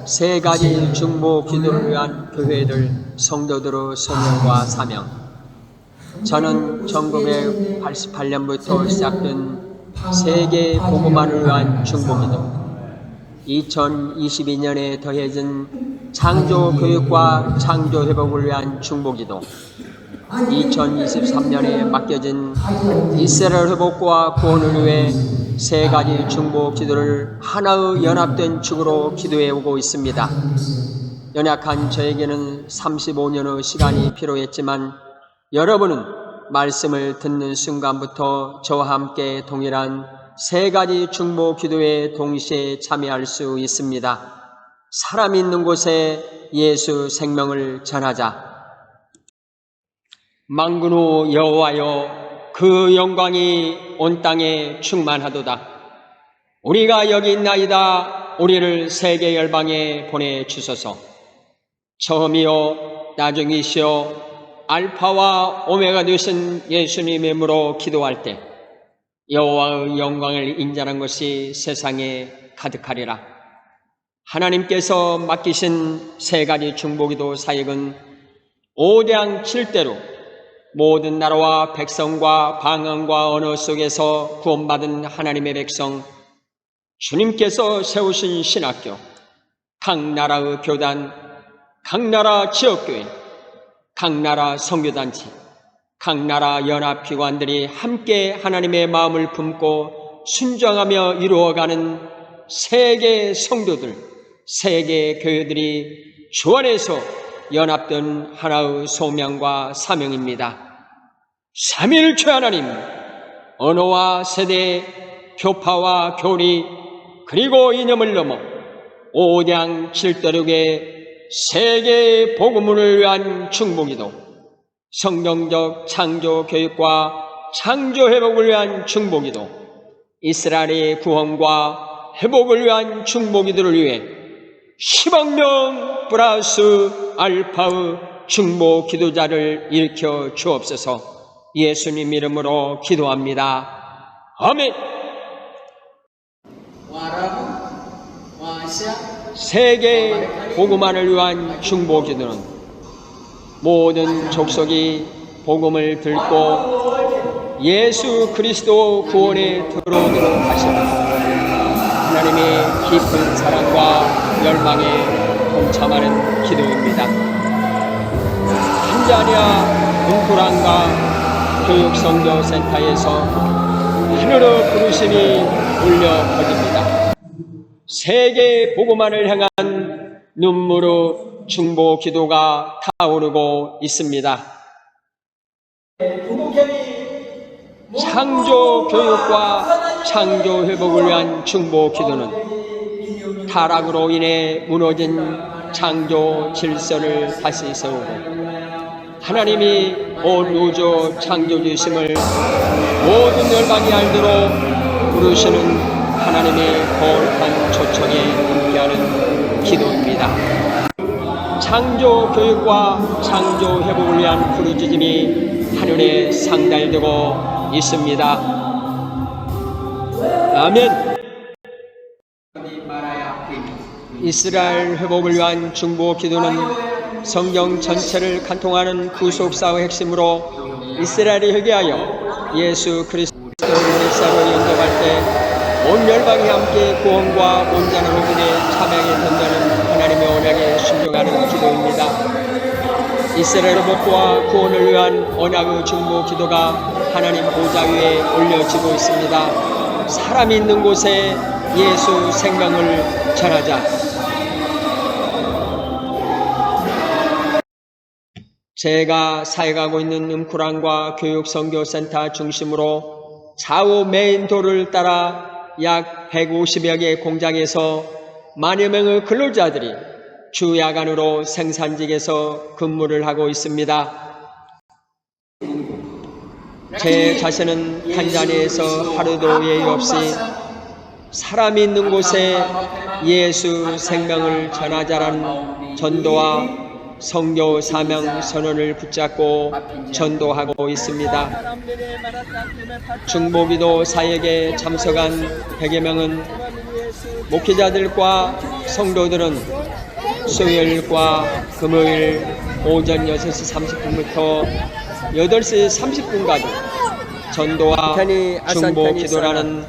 세 가지 중보 기도를 위한 교회들 성도들의 소명과 사명. 저는 1988년부터 시작된 세계 복음화를 위한 중보기도, 2022년에 더해진 창조교육과 창조회복을 위한 중보기도, 2023년에 맡겨진 이스라엘 회복과 구원을 위해 세 가지 중보 기도를 하나의 연합된 축으로 기도해 오고 있습니다. 연약한 저에게는 35년의 시간이 필요했지만 여러분은 말씀을 듣는 순간부터 저와 함께 동일한 세 가지 중보 기도에 동시에 참여할 수 있습니다. 사람 있는 곳에 예수 생명을 전하자. 만군의 여호와여, 그 영광이 온 땅에 충만하도다. 우리가 여기 있나이다. 우리를 세계 열방에 보내주소서. 처음이요 나중이시요 알파와 오메가 되신 예수님의 이름으로 기도할 때 여호와의 영광을 인정하는 것이 세상에 가득하리라. 하나님께서 맡기신 세 가지 중보기도 사역은 5장 7대로 모든 나라와 백성과 방언과 언어 속에서 구원받은 하나님의 백성, 주님께서 세우신 신학교, 각 나라의 교단, 각 나라 지역교회, 각 나라 선교단체, 각 나라 연합기관들이 함께 하나님의 마음을 품고 순종하며 이루어가는 세계 성도들, 세계 교회들이 주 안에서 연합된 하나의 소명과 사명입니다. 삼일체 하나님, 언어와 세대, 교파와 교리, 그리고 이념을 넘어 5장 7대륙의 세계 복음을 위한 중보기도, 성경적 창조 교육과 창조 회복을 위한 중보기도, 이스라엘의 구원과 회복을 위한 중보기도를 위해 10억 명 플러스 알파의 중보 기도자를 일으켜 주옵소서. 예수님 이름으로 기도합니다. 아멘. 세계 복음화를 위한 중보 기도는 모든 족속이 복음을 듣고 예수 그리스도 구원에 들어오도록 하시는 하나님의 깊은 사랑과 열망에 동참하는 기도입니다. 탄자니아 웅쿠란과 교육선교센터에서 하늘의 부르심이 울려 퍼집니다. 세계 복음화를 향한 눈물의 중보 기도가 타오르고 있습니다. 창조 교육과 창조 회복을 위한 중보 기도는 타락으로 인해 무너진 창조 질서를 다시 세우고 하나님이 온 우주 창조주심을 모든 열방이 알도록 부르시는 하나님의 거룩한 초청에 함께하는 기도입니다. 창조 교육과 창조 회복을 위한 부르짖음이 하늘에 상달되고 있습니다. 아멘. 이스라엘 회복을 위한 중보 기도는 성경 전체를 관통하는 구속사의 핵심으로 이스라엘이 회개하여 예수 그리스도를 메시아로 영접할 때 온 열방이 함께 구원과 온전한 복음에 참여하게 된다는 하나님의 언약에 순종하는 기도입니다. 이스라엘 복구와 구원을 위한 언약의 중보 기도가 하나님 보좌 위에 올려지고 있습니다. 사람이 있는 곳에 예수 생명을 전하자. 제가 사역하고 있는 웅쿠란과 교육선교센터 중심으로 좌우 메인도를 따라 약 150여 개의 공장에서 만여 명의 근로자들이 주 야간으로 생산직에서 근무를 하고 있습니다. 제 자신은 탄자니아에서 하루도 예의 없이 사람이 있는 곳에 예수 생명을 전하자라는 전도와 선교 사명 선언을 붙잡고 전도하고 있습니다. 중보기도 사역에 참석한 100여 명은 목회자들과 성도들은 수요일과 금요일 오전 6시 30분부터 8시 30분까지 전도와 중보 기도라는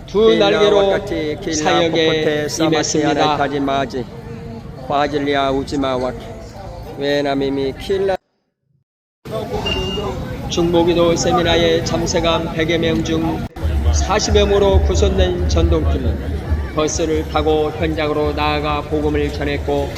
두 날개로 사역에 임했습니다. 중보기도 세미나에 참석한 100여 명 중 40여 명으로 구성된 전동팀은 버스를 타고 현장으로 나아가 복음을 전했고,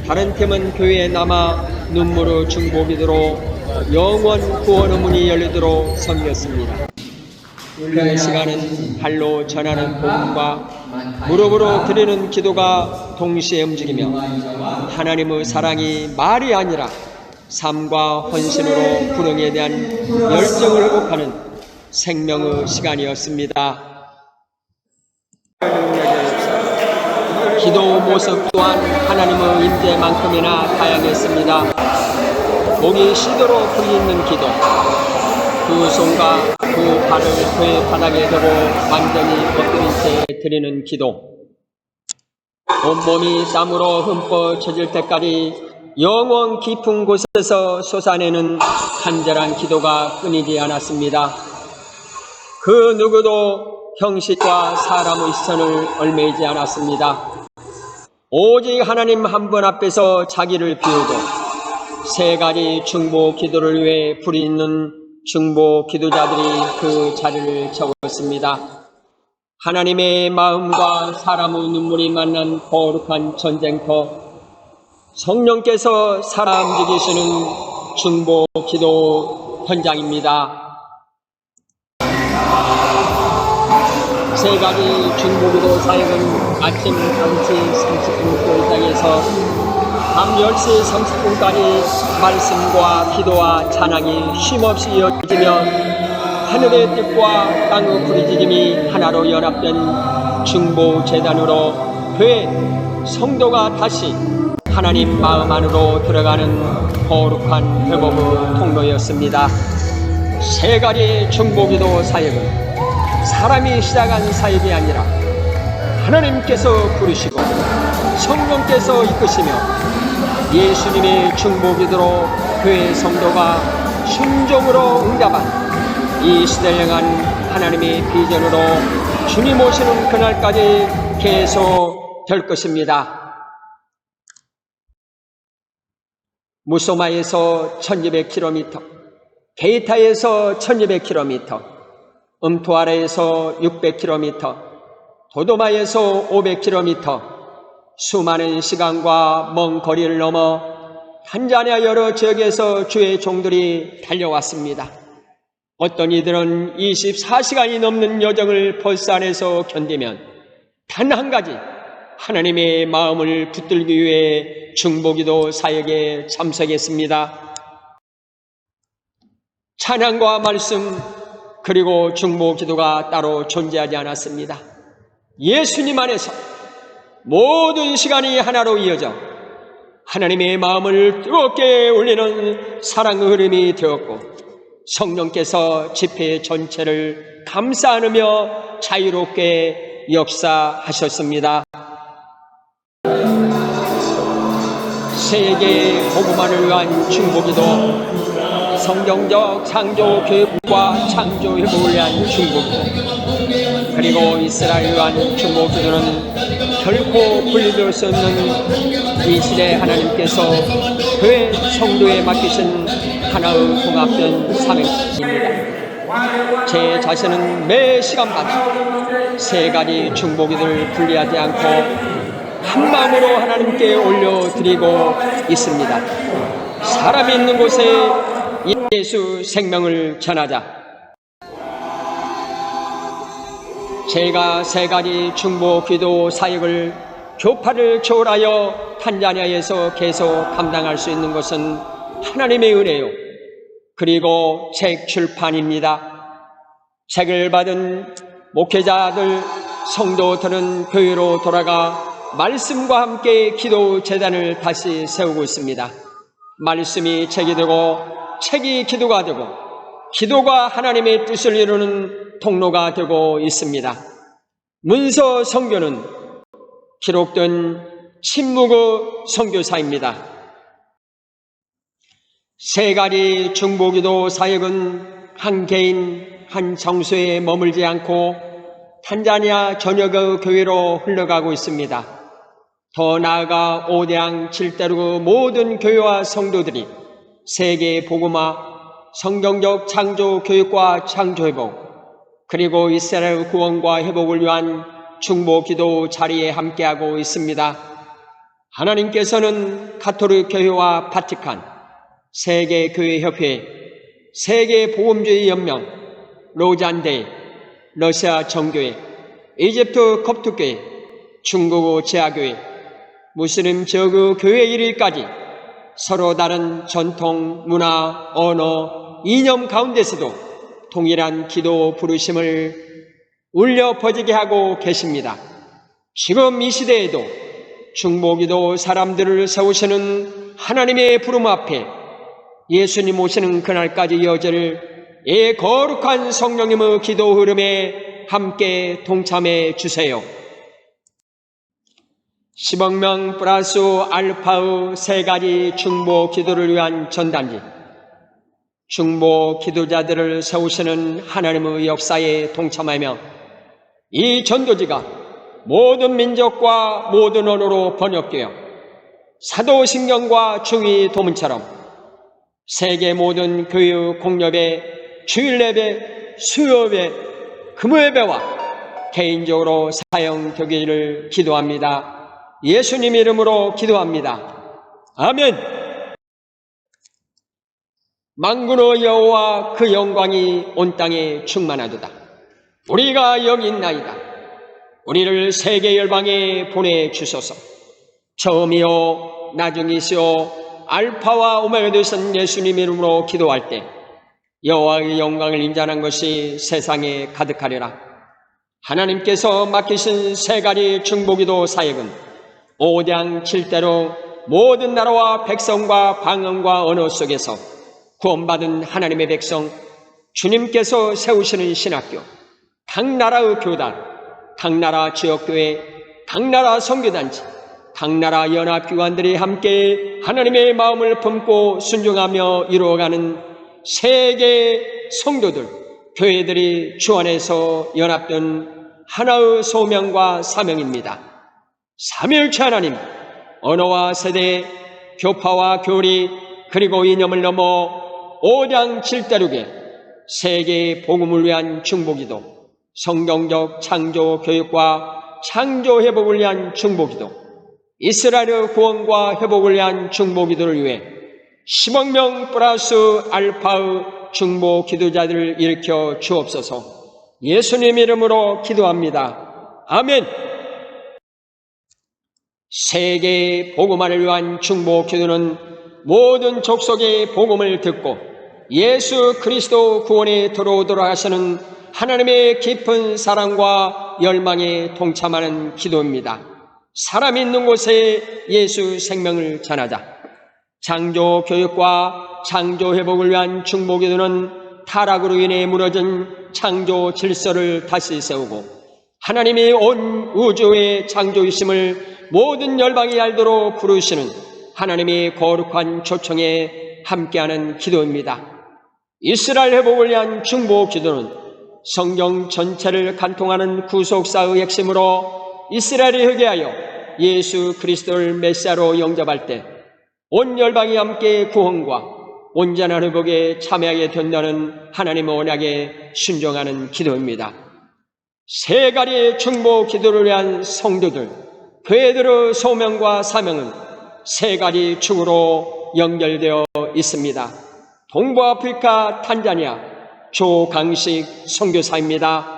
다른 팀은 교회에 남아 눈물의 중보기도로 영원 구원의 문이 열리도록 섬겼습니다. 그 시간은 발로 전하는 복음과 무릎으로 드리는 기도가 동시에 움직이며 하나님의 사랑이 말이 아니라 삶과 헌신으로 불응에 대한 열정을 회복하는 생명의 시간이었습니다. 기도 모습 또한 하나님의 임재만큼이나 다양했습니다. 목이 쉬도록 풀리는 기도, 두 손과 두 발을 그 바닥에 대고 완전히 엎드린 채 드리는 기도, 온몸이 땀으로 흠뻑 젖을 때까지 영원 깊은 곳에서 솟아내는 간절한 기도가 끊이지 않았습니다. 그 누구도 형식과 사람의 시선을 얽매이지 않았습니다. 오직 하나님 한 분 앞에서 자기를 비우고 세 가지 중보 기도를 위해 불이 있는 중보 기도자들이 그 자리를 채웠습니다. 하나님의 마음과 사람의 눈물이 만난 거룩한 전쟁터, 성령께서 살아 움직이시는 중보 기도 현장입니다. 세 가지 중보기도 사역은 아침 5시 30분 교회장에서 밤 10시 30분까지 말씀과 기도와 찬양이 쉼없이 이어지며 하늘의 뜻과 땅의 부르짖음이 하나로 연합된 중보재단으로 교회 성도가 다시 하나님 마음 안으로 들어가는 거룩한 회복의 통로였습니다. 세 가지 중보기도 사역은 사람이 시작한 사역이 아니라 하나님께서 부르시고 성령께서 이끄시며 예수님의 중보기도로 교회 성도가 순종으로 응답한 이 시대를 향한 하나님의 비전으로 주님 오시는 그날까지 계속 될 것입니다. 무소마에서 1200km, 게이타에서 1200km, 음토아라에서 600km, 도도마에서 500km, 수많은 시간과 먼 거리를 넘어 탄자니아 여러 지역에서 주의 종들이 달려왔습니다. 어떤 이들은 24시간이 넘는 여정을 버스 안에서 견디면 단 한 가지 하나님의 마음을 붙들기 위해 중보기도 사역에 참석했습니다. 찬양과 말씀 그리고 중보기도가 따로 존재하지 않았습니다. 예수님 안에서 모든 시간이 하나로 이어져 하나님의 마음을 뜨겁게 울리는 사랑의 흐름이 되었고, 성령께서 집회 전체를 감싸 안으며 자유롭게 역사하셨습니다. 세계의 복음화를 위한 중보기도, 성경적 창조 교육과 창조 회복을 위한 중보기도, 그리고 이스라엘을 위한 중보기도는 결코 분리될 수 없는 이 시대 하나님께서 교회 성도에 맡기신 하나의 통합된 사명입니다. 제 자신은 매 시간마다 세 가지 중보기도를 분리하지 않고 한 마음으로 하나님께 올려드리고 있습니다. 사람이 있는 곳에 예수 생명을 전하자. 제가 세 가지 중보 기도 사역을 교파를 초월하여 탄자니아에서 계속 감당할 수 있는 것은 하나님의 은혜요, 그리고 책 출판입니다. 책을 받은 목회자들, 성도들은 교회로 돌아가 말씀과 함께 기도 재단을 다시 세우고 있습니다. 말씀이 책이 되고 책이 기도가 되고 기도가 하나님의 뜻을 이루는 통로가 되고 있습니다. 문서 선교는 기록된 침묵의 선교사입니다. 세 가지 중보기도 사역은 한 개인, 한 장소에 머물지 않고 탄자니아 전역의 교회로 흘러가고 있습니다. 더 나아가 오대양 7대륙의 모든 교회와 성도들이 세계 복음화, 성경적 창조 교육과 창조회복, 그리고 이스라엘 구원과 회복을 위한 중보기도 자리에 함께하고 있습니다. 하나님께서는 가톨릭 교회와 바티칸, 세계교회협회, 세계복음주의 연맹, 로잔대, 러시아 정교회, 이집트 kop트교회, 중국 제아교회, 무슬림 지역의 교회 이르기까지 서로 다른 전통, 문화, 언어, 이념 가운데서도 동일한 기도 부르심을 울려 퍼지게 하고 계십니다. 지금 이 시대에도 중보기도 사람들을 세우시는 하나님의 부름 앞에 예수님 오시는 그날까지 이어질 이 거룩한 성령님의 기도 흐름에 함께 동참해 주세요. 10억 명 플러스 알파의 세 가지 중보 기도를 위한 전단지, 중보 기도자들을 세우시는 하나님의 역사에 동참하며 이 전도지가 모든 민족과 모든 언어로 번역되어 사도신경과 중위 도문처럼 세계 모든 교회의 공렵에 주일예배, 수요예배, 금요예배와 개인적으로 사용되기를 기도합니다. 예수님 이름으로 기도합니다. 아멘. 만군의 여호와 그 영광이 온 땅에 충만하도다. 우리가 여기 있나이다. 우리를 세계 열방에 보내주소서. 처음이요 나중이시요 알파와 오메가 되신 예수님 이름으로 기도할 때 여호와의 영광을 인자하는 것이 세상에 가득하리라. 하나님께서 맡기신 세 가지 중보기도 사역은 오대양 7대로 모든 나라와 백성과 방언과 언어 속에서 구원받은 하나님의 백성, 주님께서 세우시는 신학교, 각 나라의 교단, 각 나라 지역교회, 각 나라 선교단체, 각 나라 연합기관들이 함께 하나님의 마음을 품고 순종하며 이루어가는 세계 성도들, 교회들이 주 안에서 연합된 하나의 소명과 사명입니다. 삼위일체 하나님, 언어와 세대, 교파와 교리, 그리고 이념을 넘어 오대양 7대륙의 세계 복음을 위한 중보기도, 성경적 창조 교육과 창조 회복을 위한 중보기도, 이스라엘의 구원과 회복을 위한 중보기도를 위해 10억 명 플러스 알파의 중보 기도자들을 일으켜 주옵소서. 예수님 이름으로 기도합니다. 아멘. 세계 복음화를 위한 중보 기도는 모든 족속의 복음을 듣고 예수 그리스도 구원에 들어오도록 하시는 하나님의 깊은 사랑과 열망에 동참하는 기도입니다. 사람 있는 곳에 예수 생명을 전하자. 창조 교육과 창조 회복을 위한 중보 기도는 타락으로 인해 무너진 창조 질서를 다시 세우고 하나님이 온 우주의 창조이심을 모든 열방이 알도록 부르시는 하나님의 거룩한 초청에 함께하는 기도입니다. 이스라엘 회복을 위한 중보 기도는 성경 전체를 간통하는 구속사의 핵심으로 이스라엘이 회개하여 예수 그리스도를 메시아로 영접할 때 온 열방이 함께 구원과 온전한 회복에 참여하게 된다는 하나님의 언약에 순종하는 기도입니다. 세 가지 중보 기도를 위한 성도들, 교회들의 소명과 사명은 세 가지 축으로 연결되어 있습니다. 동부아프리카 탄자니아 조강식 선교사입니다.